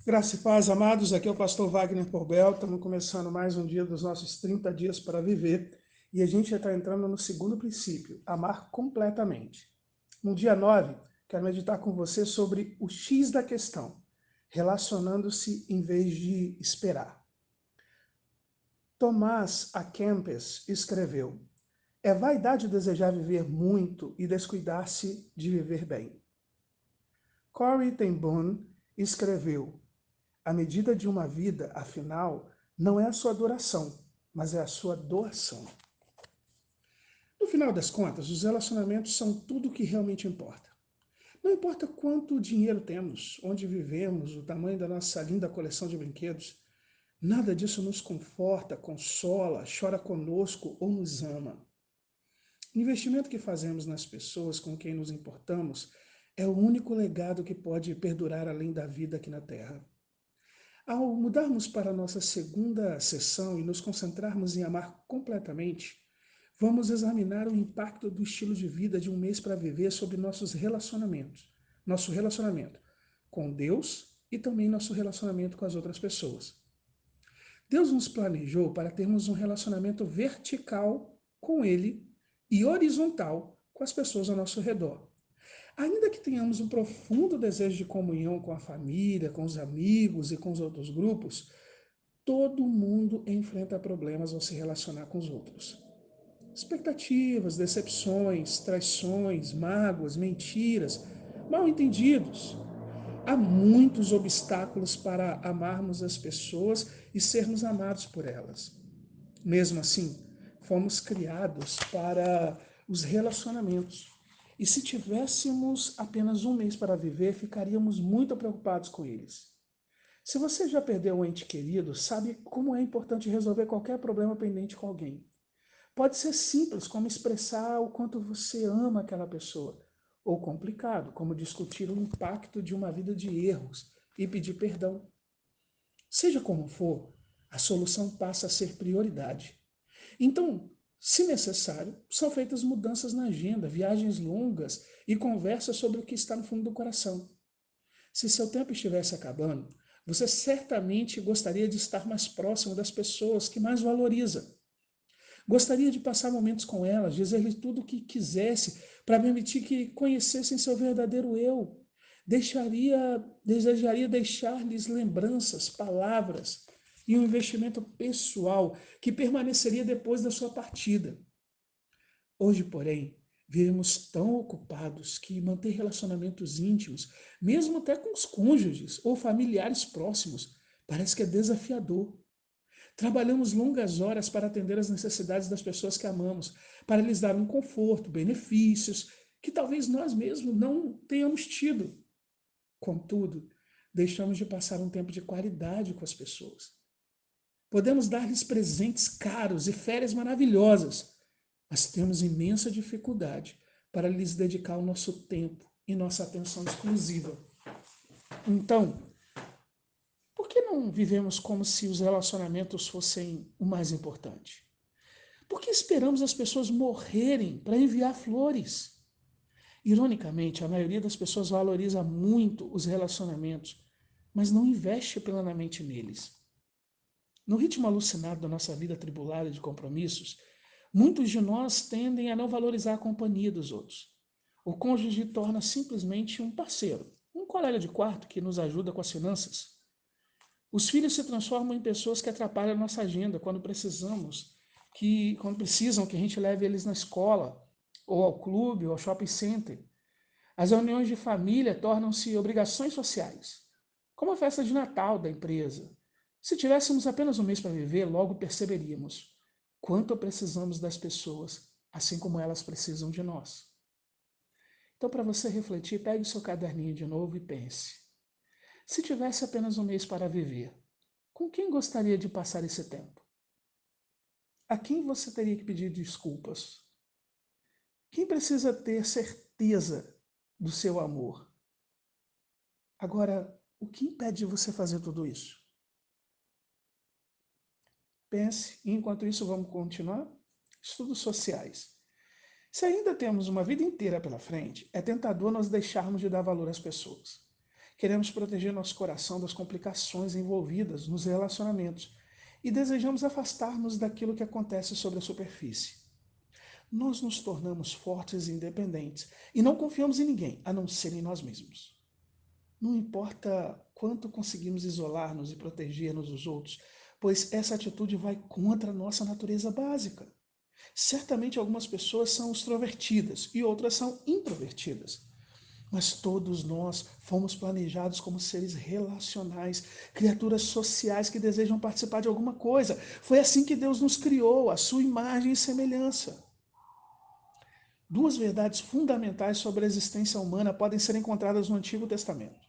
Graça e paz, amados, aqui é o pastor Wagner Porbel, estamos começando mais um dia dos nossos 30 dias para viver e a gente já está entrando no segundo princípio, amar completamente. No dia 9, quero meditar com você sobre o X da questão, relacionando-se em vez de esperar. Tomás A. Kempis escreveu: é vaidade desejar viver muito e descuidar-se de viver bem. Corrie ten Boom escreveu: a medida de uma vida, afinal, não é a sua duração, mas é a sua doação. No final das contas, os relacionamentos são tudo o que realmente importa. Não importa quanto dinheiro temos, onde vivemos, o tamanho da nossa linda coleção de brinquedos, nada disso nos conforta, consola, chora conosco ou nos ama. O investimento que fazemos nas pessoas com quem nos importamos é o único legado que pode perdurar além da vida aqui na Terra. Ao mudarmos para a nossa segunda sessão e nos concentrarmos em amar completamente, vamos examinar o impacto do estilo de vida de um mês para viver sobre nossos relacionamentos, nosso relacionamento com Deus e também nosso relacionamento com as outras pessoas. Deus nos planejou para termos um relacionamento vertical com Ele e horizontal com as pessoas ao nosso redor. Ainda que tenhamos um profundo desejo de comunhão com a família, com os amigos e com os outros grupos, todo mundo enfrenta problemas ao se relacionar com os outros. Expectativas, decepções, traições, mágoas, mentiras, mal-entendidos. Há muitos obstáculos para amarmos as pessoas e sermos amados por elas. Mesmo assim, fomos criados para os relacionamentos. E se tivéssemos apenas um mês para viver, ficaríamos muito preocupados com eles. Se você já perdeu um ente querido, sabe como é importante resolver qualquer problema pendente com alguém. Pode ser simples, como expressar o quanto você ama aquela pessoa, ou complicado, como discutir o impacto de uma vida de erros e pedir perdão. Seja como for, a solução passa a ser prioridade. Então, se necessário, são feitas mudanças na agenda, viagens longas e conversas sobre o que está no fundo do coração. Se seu tempo estivesse acabando, você certamente gostaria de estar mais próximo das pessoas que mais valoriza. Gostaria de passar momentos com elas, dizer-lhes tudo o que quisesse, para permitir que conhecessem seu verdadeiro eu. Desejaria deixar-lhes lembranças, palavras e um investimento pessoal que permaneceria depois da sua partida. Hoje, porém, vivemos tão ocupados que manter relacionamentos íntimos, mesmo até com os cônjuges ou familiares próximos, parece que é desafiador. Trabalhamos longas horas para atender às necessidades das pessoas que amamos, para lhes dar um conforto, benefícios que talvez nós mesmos não tenhamos tido. Contudo, deixamos de passar um tempo de qualidade com as pessoas. Podemos dar-lhes presentes caros e férias maravilhosas, mas temos imensa dificuldade para lhes dedicar o nosso tempo e nossa atenção exclusiva. Então, por que não vivemos como se os relacionamentos fossem o mais importante? Por que esperamos as pessoas morrerem para enviar flores? Ironicamente, a maioria das pessoas valoriza muito os relacionamentos, mas não investe plenamente neles. No ritmo alucinado da nossa vida atribulada de compromissos, muitos de nós tendem a não valorizar a companhia dos outros. O cônjuge torna simplesmente um parceiro, um colega de quarto que nos ajuda com as finanças. Os filhos se transformam em pessoas que atrapalham a nossa agenda quando precisam que a gente leve eles na escola, ou ao clube, ou ao shopping center. As reuniões de família tornam-se obrigações sociais, como a festa de Natal da empresa. Se tivéssemos apenas um mês para viver, logo perceberíamos quanto precisamos das pessoas, assim como elas precisam de nós. Então, para você refletir, pegue o seu caderninho de novo e pense. Se tivesse apenas um mês para viver, com quem gostaria de passar esse tempo? A quem você teria que pedir desculpas? Quem precisa ter certeza do seu amor? Agora, o que impede de você fazer tudo isso? Pense, e enquanto isso vamos continuar. Estudos sociais. Se ainda temos uma vida inteira pela frente, é tentador nós deixarmos de dar valor às pessoas. Queremos proteger nosso coração das complicações envolvidas nos relacionamentos e desejamos afastar-nos daquilo que acontece sobre a superfície. Nós nos tornamos fortes e independentes e não confiamos em ninguém, a não ser em nós mesmos. Não importa quanto conseguimos isolar-nos e proteger-nos dos outros, pois essa atitude vai contra a nossa natureza básica. Certamente algumas pessoas são extrovertidas e outras são introvertidas. Mas todos nós fomos planejados como seres relacionais, criaturas sociais que desejam participar de alguma coisa. Foi assim que Deus nos criou, à sua imagem e semelhança. Duas verdades fundamentais sobre a existência humana podem ser encontradas no Antigo Testamento.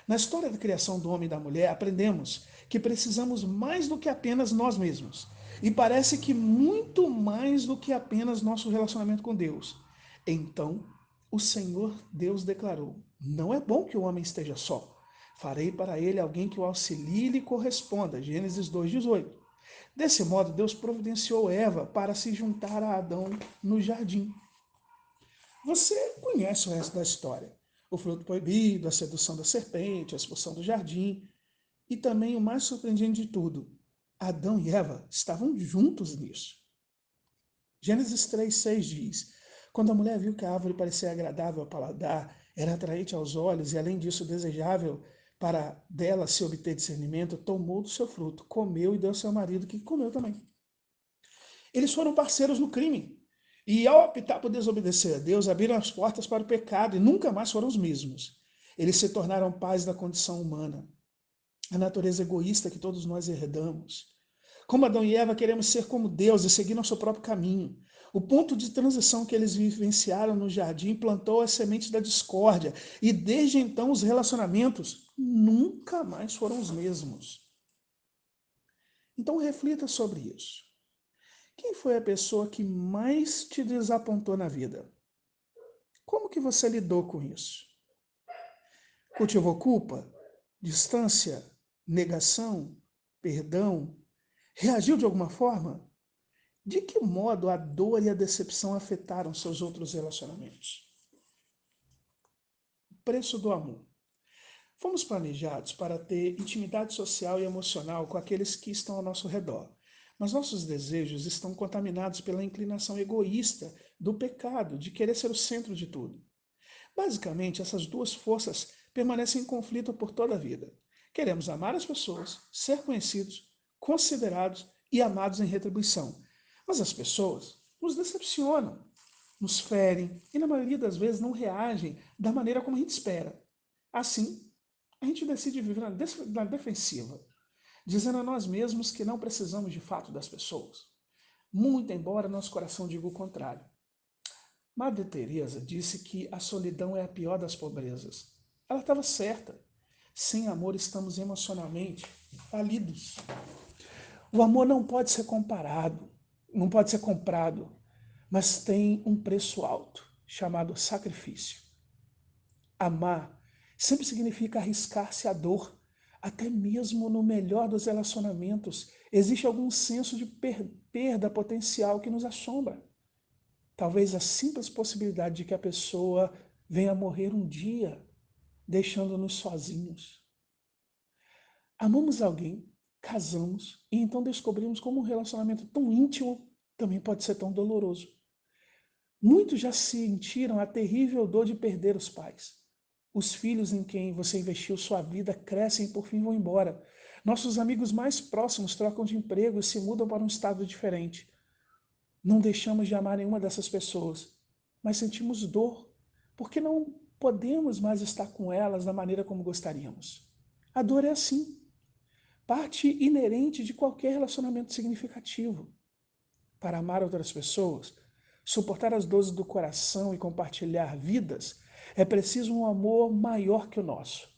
Na história da criação do homem e da mulher, aprendemos que precisamos mais do que apenas nós mesmos. E parece que muito mais do que apenas nosso relacionamento com Deus. Então, o Senhor Deus declarou: não é bom que o homem esteja só. Farei para ele alguém que o auxilie e lhe corresponda. Gênesis 2,18. Desse modo, Deus providenciou Eva para se juntar a Adão no jardim. Você conhece o resto da história. O fruto proibido, a sedução da serpente, a expulsão do jardim. E também o mais surpreendente de tudo, Adão e Eva estavam juntos nisso. Gênesis 3,6 diz: quando a mulher viu que a árvore parecia agradável ao paladar, era atraente aos olhos e além disso desejável para dela se obter discernimento, tomou do seu fruto, comeu e deu ao seu marido, que comeu também. Eles foram parceiros no crime. E ao optar por desobedecer a Deus, abriram as portas para o pecado e nunca mais foram os mesmos. Eles se tornaram pais da condição humana, a natureza egoísta que todos nós herdamos. Como Adão e Eva, queremos ser como Deus e seguir nosso próprio caminho. O ponto de transição que eles vivenciaram no jardim plantou as sementes da discórdia e desde então os relacionamentos nunca mais foram os mesmos. Então reflita sobre isso. Quem foi a pessoa que mais te desapontou na vida? Como que você lidou com isso? Cultivou culpa? Distância? Negação? Perdão? Reagiu de alguma forma? De que modo a dor e a decepção afetaram seus outros relacionamentos? O preço do amor. Fomos planejados para ter intimidade social e emocional com aqueles que estão ao nosso redor. Mas nossos desejos estão contaminados pela inclinação egoísta do pecado, de querer ser o centro de tudo. Basicamente, essas duas forças permanecem em conflito por toda a vida. Queremos amar as pessoas, ser conhecidos, considerados e amados em retribuição. Mas as pessoas nos decepcionam, nos ferem e, na maioria das vezes, não reagem da maneira como a gente espera. Assim, a gente decide viver na defensiva, dizendo a nós mesmos que não precisamos de fato das pessoas, muito embora nosso coração diga o contrário. Madre Teresa disse que a solidão é a pior das pobrezas. Ela estava certa. Sem amor estamos emocionalmente falidos. O amor não pode ser comparado, não pode ser comprado, mas tem um preço alto, chamado sacrifício. Amar sempre significa arriscar-se à dor. Até mesmo no melhor dos relacionamentos, existe algum senso de perda potencial que nos assombra. Talvez a simples possibilidade de que a pessoa venha morrer um dia, deixando-nos sozinhos. Amamos alguém, casamos, e então descobrimos como um relacionamento tão íntimo também pode ser tão doloroso. Muitos já sentiram a terrível dor de perder os pais. Os filhos em quem você investiu sua vida crescem e por fim vão embora. Nossos amigos mais próximos trocam de emprego e se mudam para um estado diferente. Não deixamos de amar nenhuma dessas pessoas, mas sentimos dor, porque não podemos mais estar com elas da maneira como gostaríamos. A dor é assim, parte inerente de qualquer relacionamento significativo. Para amar outras pessoas, suportar as dores do coração e compartilhar vidas, é preciso um amor maior que o nosso.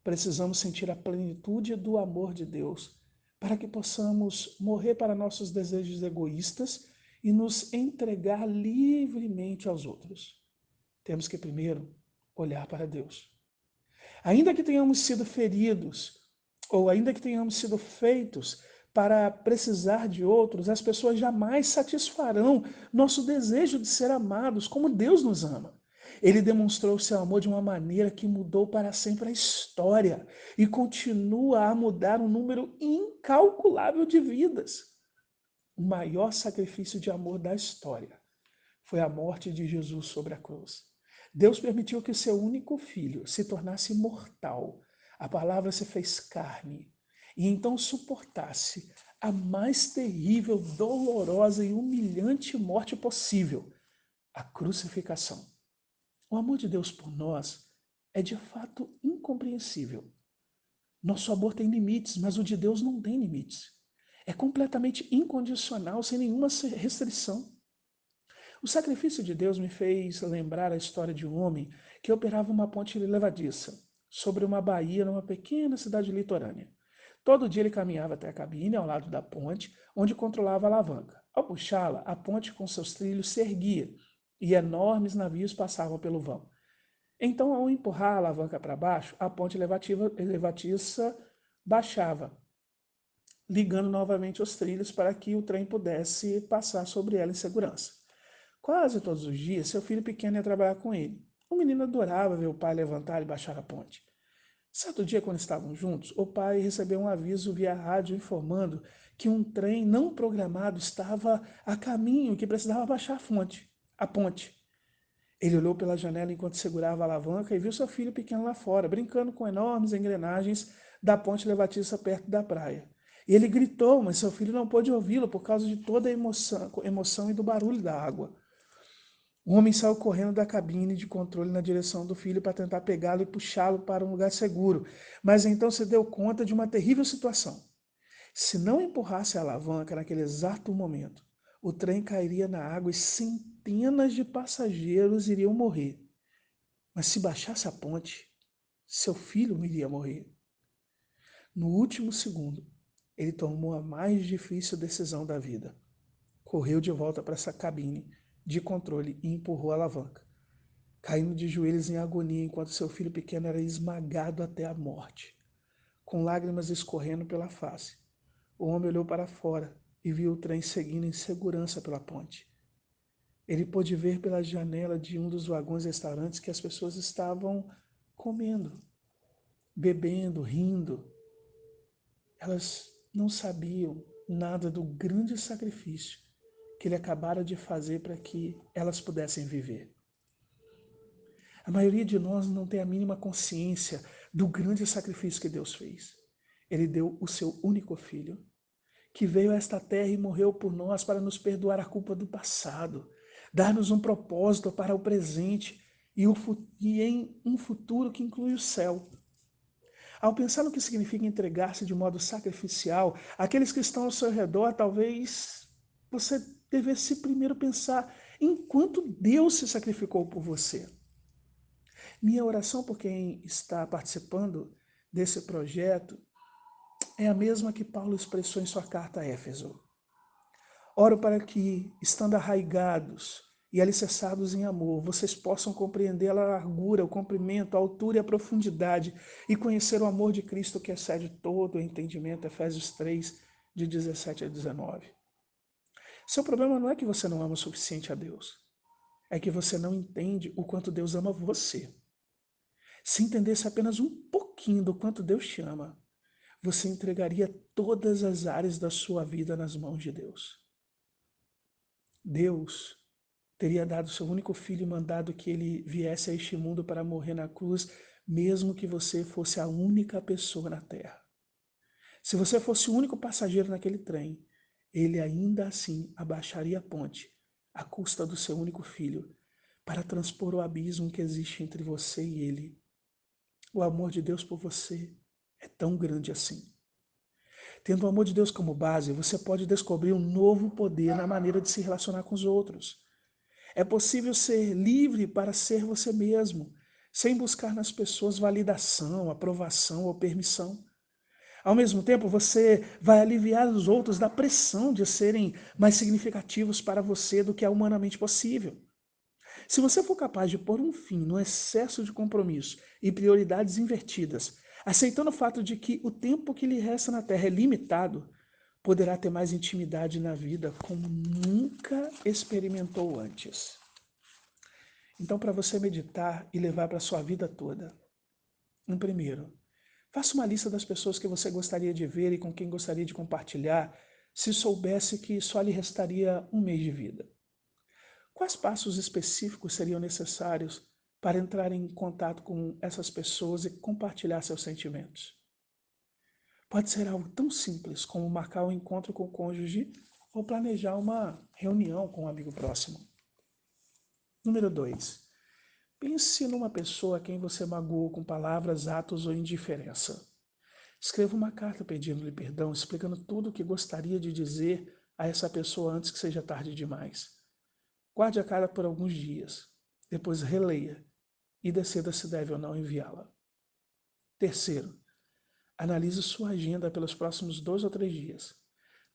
Precisamos sentir a plenitude do amor de Deus para que possamos morrer para nossos desejos egoístas e nos entregar livremente aos outros. Temos que primeiro olhar para Deus. Ainda que tenhamos sido feridos, ou ainda que tenhamos sido feitos para precisar de outros, as pessoas jamais satisfarão nosso desejo de ser amados como Deus nos ama. Ele demonstrou seu amor de uma maneira que mudou para sempre a história e continua a mudar um número incalculável de vidas. O maior sacrifício de amor da história foi a morte de Jesus sobre a cruz. Deus permitiu que seu único filho se tornasse mortal. A palavra se fez carne e então suportasse a mais terrível, dolorosa e humilhante morte possível, a crucificação. O amor de Deus por nós é de fato incompreensível. Nosso amor tem limites, mas o de Deus não tem limites. É completamente incondicional, sem nenhuma restrição. O sacrifício de Deus me fez lembrar a história de um homem que operava uma ponte levadiça sobre uma baía numa pequena cidade litorânea. Todo dia ele caminhava até a cabine ao lado da ponte, onde controlava a alavanca. Ao puxá-la, a ponte com seus trilhos se erguia e enormes navios passavam pelo vão. Então, ao empurrar a alavanca para baixo, a ponte levadiça baixava, ligando novamente os trilhos para que o trem pudesse passar sobre ela em segurança. Quase todos os dias, seu filho pequeno ia trabalhar com ele. O menino adorava ver o pai levantar e baixar a ponte. Certo dia, quando estavam juntos, o pai recebeu um aviso via rádio informando que um trem não programado estava a caminho e que precisava baixar a ponte. Ele olhou pela janela enquanto segurava a alavanca e viu seu filho pequeno lá fora, brincando com enormes engrenagens da ponte levadiça perto da praia. E ele gritou, mas seu filho não pôde ouvi-lo por causa de toda a emoção e do barulho da água. O homem saiu correndo da cabine de controle na direção do filho para tentar pegá-lo e puxá-lo para um lugar seguro, mas então se deu conta de uma terrível situação. Se não empurrasse a alavanca naquele exato momento, o trem cairia na água e centenas de passageiros iriam morrer. Mas se baixasse a ponte, seu filho iria morrer. No último segundo, ele tomou a mais difícil decisão da vida. Correu de volta para essa cabine de controle e empurrou a alavanca, caindo de joelhos em agonia enquanto seu filho pequeno era esmagado até a morte. Com lágrimas escorrendo pela face, o homem olhou para fora e viu o trem seguindo em segurança pela ponte. Ele pôde ver pela janela de um dos vagões-restaurantes que as pessoas estavam comendo, bebendo, rindo. Elas não sabiam nada do grande sacrifício que ele acabara de fazer para que elas pudessem viver. A maioria de nós não tem a mínima consciência do grande sacrifício que Deus fez. Ele deu o seu único filho, que veio a esta terra e morreu por nós para nos perdoar a culpa do passado, dar-nos um propósito para o presente e em um futuro que inclui o céu. Ao pensar no que significa entregar-se de modo sacrificial, aqueles que estão ao seu redor, talvez você devesse primeiro pensar em quanto Deus se sacrificou por você. Minha oração por quem está participando desse projeto é a mesma que Paulo expressou em sua carta a Éfeso. Oro para que, estando arraigados e alicerçados em amor, vocês possam compreender a largura, o comprimento, a altura e a profundidade e conhecer o amor de Cristo que excede todo o entendimento. Efésios 3, de 17 a 19. Seu problema não é que você não ama o suficiente a Deus, é que você não entende o quanto Deus ama você. Se entendesse apenas um pouquinho do quanto Deus te ama, você entregaria todas as áreas da sua vida nas mãos de Deus. Deus teria dado seu único filho e mandado que ele viesse a este mundo para morrer na cruz, mesmo que você fosse a única pessoa na terra. Se você fosse o único passageiro naquele trem, ele ainda assim abaixaria a ponte, à custa do seu único filho, para transpor o abismo que existe entre você e ele. O amor de Deus por você é tão grande assim. Tendo o amor de Deus como base, você pode descobrir um novo poder na maneira de se relacionar com os outros. É possível ser livre para ser você mesmo, sem buscar nas pessoas validação, aprovação ou permissão. Ao mesmo tempo, você vai aliviar os outros da pressão de serem mais significativos para você do que é humanamente possível. Se você for capaz de pôr um fim no excesso de compromisso e prioridades invertidas, aceitando o fato de que o tempo que lhe resta na Terra é limitado, poderá ter mais intimidade na vida como nunca experimentou antes. Então, para você meditar e levar para a sua vida toda, primeiro, faça uma lista das pessoas que você gostaria de ver e com quem gostaria de compartilhar, se soubesse que só lhe restaria um mês de vida. Quais passos específicos seriam necessários para entrar em contato com essas pessoas e compartilhar seus sentimentos? Pode ser algo tão simples como marcar um encontro com o cônjuge ou planejar uma reunião com um amigo próximo. Número 2. Pense numa pessoa a quem você magoou com palavras, atos ou indiferença. Escreva uma carta pedindo-lhe perdão, explicando tudo o que gostaria de dizer a essa pessoa antes que seja tarde demais. Guarde a carta por alguns dias, depois releia e decida se deve ou não enviá-la. Terceiro, analise sua agenda pelos próximos 2 ou 3 dias.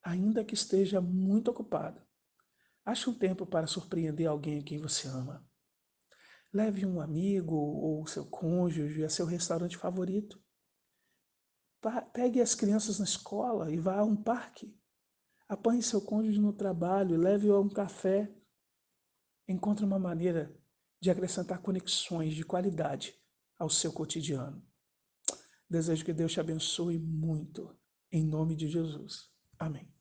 Ainda que esteja muito ocupada, ache um tempo para surpreender alguém a quem você ama. Leve um amigo ou seu cônjuge a seu restaurante favorito. Pegue as crianças na escola e vá a um parque. Apanhe seu cônjuge no trabalho e leve-o a um café. Encontre uma maneira de acrescentar conexões de qualidade ao seu cotidiano. Desejo que Deus te abençoe muito, em nome de Jesus. Amém.